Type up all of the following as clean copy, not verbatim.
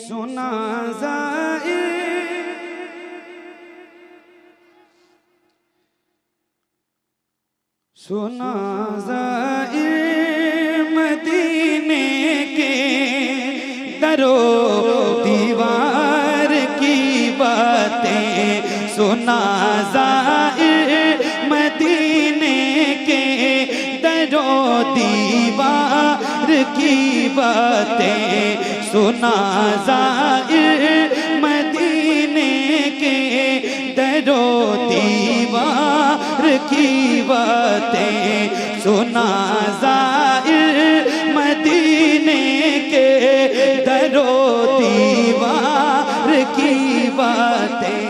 सुना ज़ाइर सुना ज़ाइर मदीने के दरो दीवार की बातें। सुना ज़ाइर मदीने के दरो दीवार की बातें। सुना ज़ाइर मदीने के दरो दीवार की बातें। सुना ज़ाइर मदीने के दरो दीवार की बातें।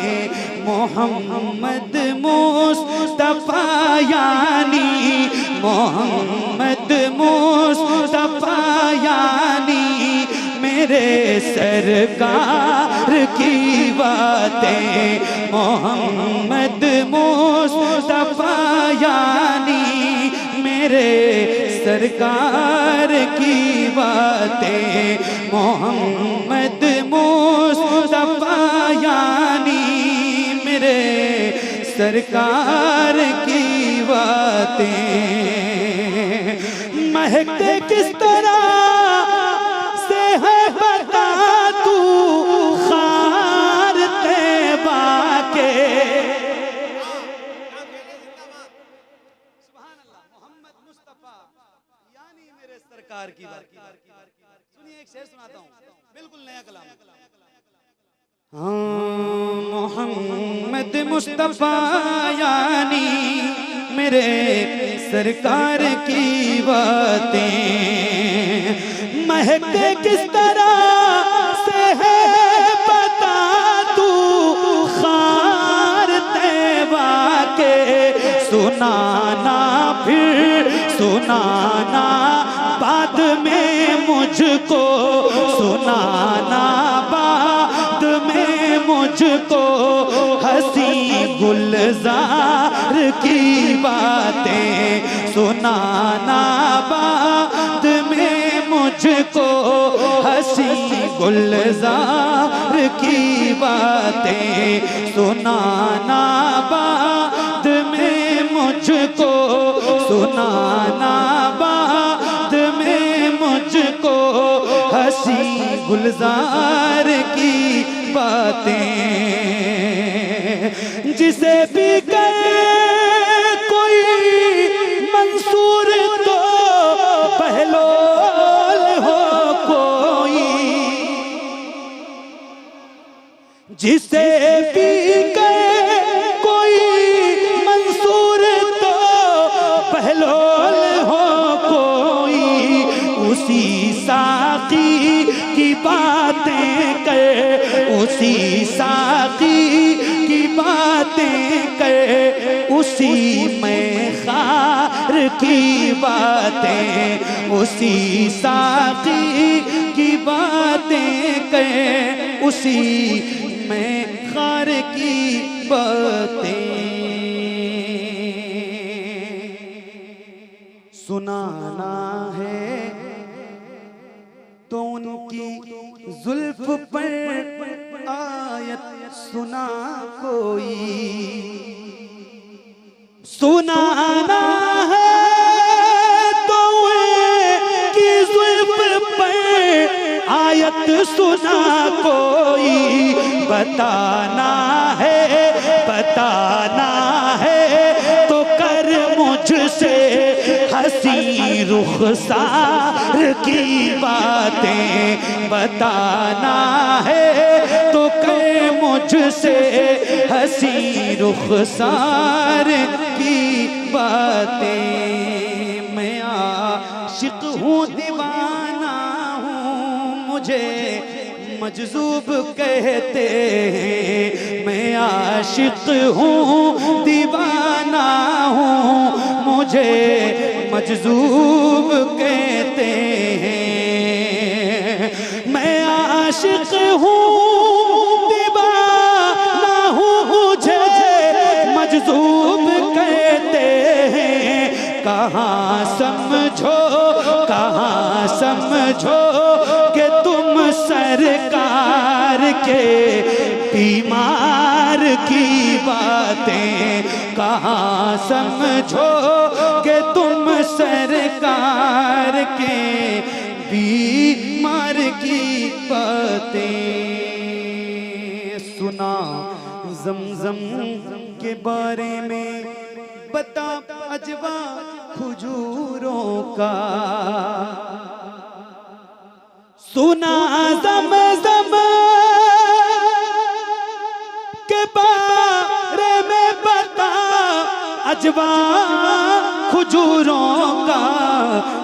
मोहम्मद मुस्तफा यानी मोहम्मद मुस्तफा यानी मेरे सरकार की बातें। मोहम्मद मुस्तफा यानी मेरे सरकार की बातें। मोहम्मद मुस्तफा यानी मेरे सरकार की बातें। महकते किस तरह से है बता तू खार तैबा के। मोहम्मद मुस्तफा यानी मेरे सरकार की बात। सुनिए एक शेर सुनाता हूँ, बिल्कुल नया कलाम। मोहम्मद मुस्तफा यानी मेरे सरकार की बातें। महकते किस तरह से है बता तू खार तैबा के। सुनाना फिर सुनाना बाद में मुझको। सुनाना बाद में मुझको हंसी गुलजार की बातें। सुनाना बाद में मुझको हंसी गुलजार की बातें। सुनाना बाद में मुझको। सुनाना बाद में मुझको हंसी गुलजार की बातें। जिसे भी कहे कोई मंसूर तो बहलोल हो कोई। जिसे भी कहे कोई मंसूर तो बहलोल हो कोई। उसी साकी की बातें कर उसी साकी की बातें कर। उसी में खार की बातें। उसी साकी की बातें कर। उसी में खार की बातें। सुनाना है तो उनकी जुल्फ पर आयत सुना कोई। सुनाना है तो उनकी जुल्फ पर आयत सुना कोई। बताना है तो कर मुझसे हंसी रुखसार की बातें। बताना है तो कहे मुझसे हंसी रुखसार की बातें। मैं आशिक हूँ दीवाना हूँ मुझे मजज़ूब कहते हैं। मैं आशिक हूँ दीवाना हूँ मुझे मजज़ूब कहते हैं। मैं आशिक हूँ दीवाना हूँ मुझे मजज़ूब कहते हैं। कहाँ समझो कि तुम सरकार के बीमार की बातें कहाँ समझोगे तुम सरकार के बीमार की बातें। सुना ज़मज़म के बारे में बता अजवा खजूरों का, सुना ज़मज़म के बारे में बता अजवा खजूरों का।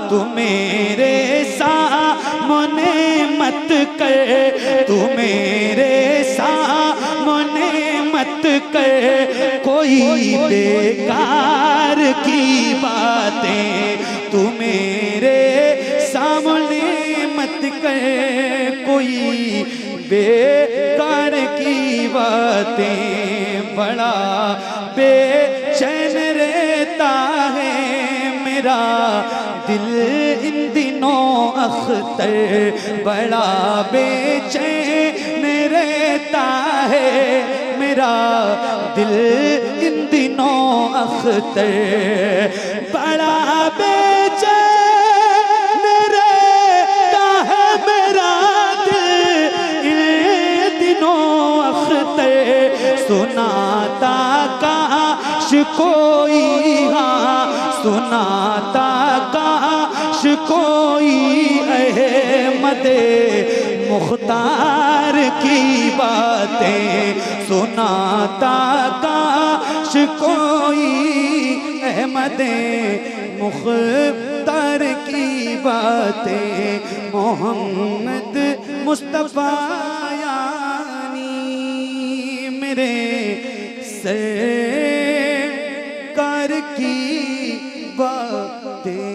तू मेरे सामने मत कर, तू मेरे सामने मत कर कोई बेकार की बातें, तू मेरे सामने मत कर कोई बेकार की बातें। बड़ा बेचैन रहता है मेरा दिल इन दिनों अख्तर, बड़ा बेचैन रहता है मेरा दिल इन दिनों अख्तर, बड़ा बेचैन रहता है मेरा दिल इन दिनों अख्तर। सुनाता काश कोई, हाँ सुनाता काश कोई अहमदे मुख्तार की बातें, सुनाता काश कोई अहमदे मुख्तार की बातें। मोहम्मद मुस्तफ़ा यानी मेरे सरकार की बातें।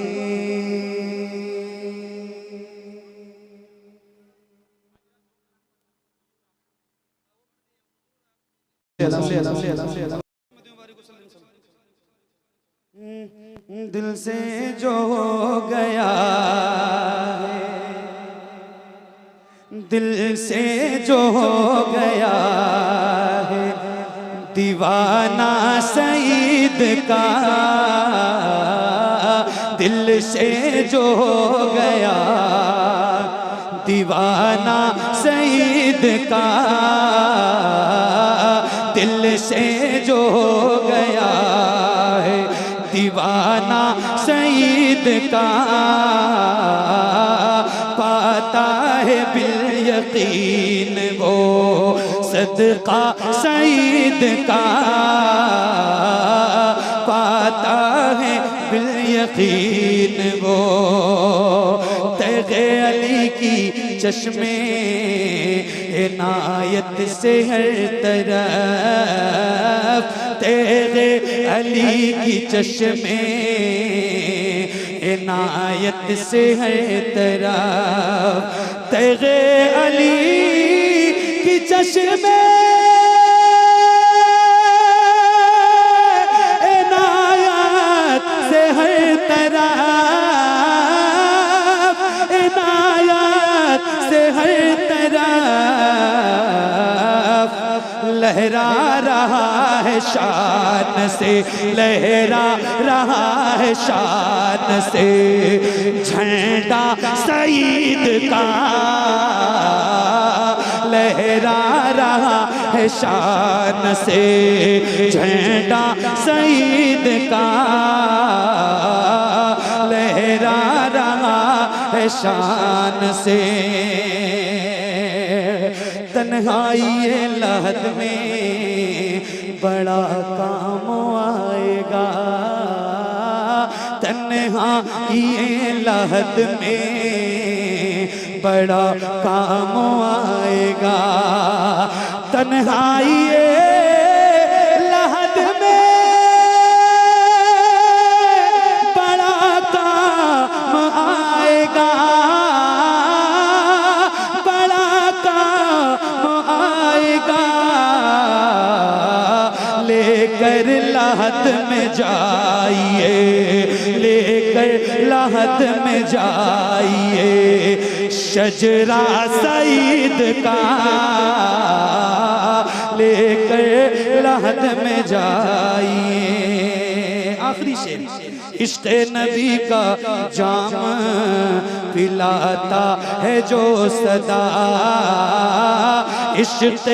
दिल से जो हो गया है, दिल से जो हो गया है दीवाना सईद का, दिल से जो हो गया दीवाना सईद का, दिल से जो हो गया है दीवाना सईद का, पाता है बिल यकीन वो सदका सईद का, पाता है बिल यकीन वो तग़े अली की चश्मे इनायत से हर तरफ, तेरे अली की चश्मे इनायत से हर तरफ, तेरे अली की चश्मे इनायत से हर तरफ, इनायत से हर तरफ लहरा रहा है शान से, लहरा रहा है शान से झंडा सईद का, लहरा रहा है शान से झंडा सईद का, लहरा रहा है शान से। तन्हाई लहद में बड़ा काम आएगा, तन्हाई लहद में बड़ा काम आएगा, तन्हाई लहद में बड़ा काम आएगा, बड़ा काम आएगा, लेकर लहद में जाइए, लेकर लेकर लहद में जाइए, शजरा सईद का लेकर लहद में जाइए। आखिरी शेर, इश्क़ नबी का जाम पिलाता है जो सदा, इश्क़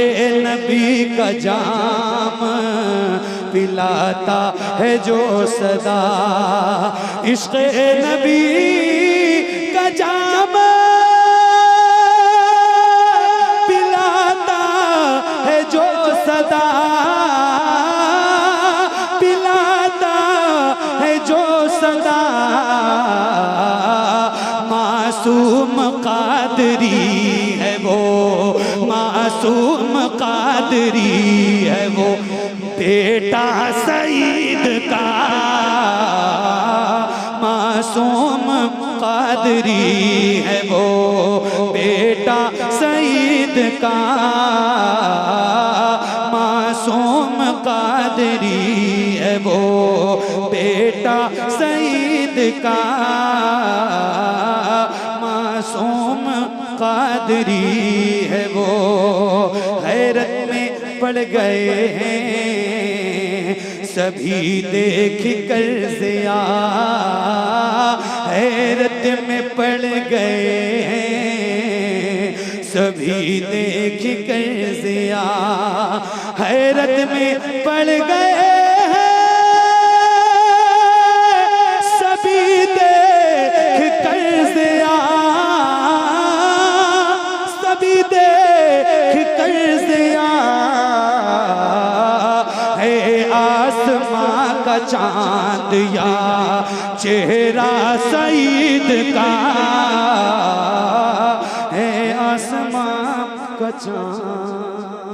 नबी का जाम पिलाता है जो सदा, इश्क़ नबी का जाम पिलाता है जो सदा, पिलाता है जो सदा। मासूम कादरी है वो, मासूम कादरी है वो, बेटा सईद का। मासूम कादरी है वो, बेटा सईद का। मासूम कादरी है वो, बेटा सईद का। मासूम कादरी है वो। हैरत में पड़ गए हैं सभी देख कर ज़िया, हैरत में पड़ गए हैं सभी देख कर ज़िया, हैरत में पड़ गए हैं सभी देख कर ज़िया, सभी देख कर ज़िया। है आसमां का चांद या चेहरा सईद का, है आसमां का चांद।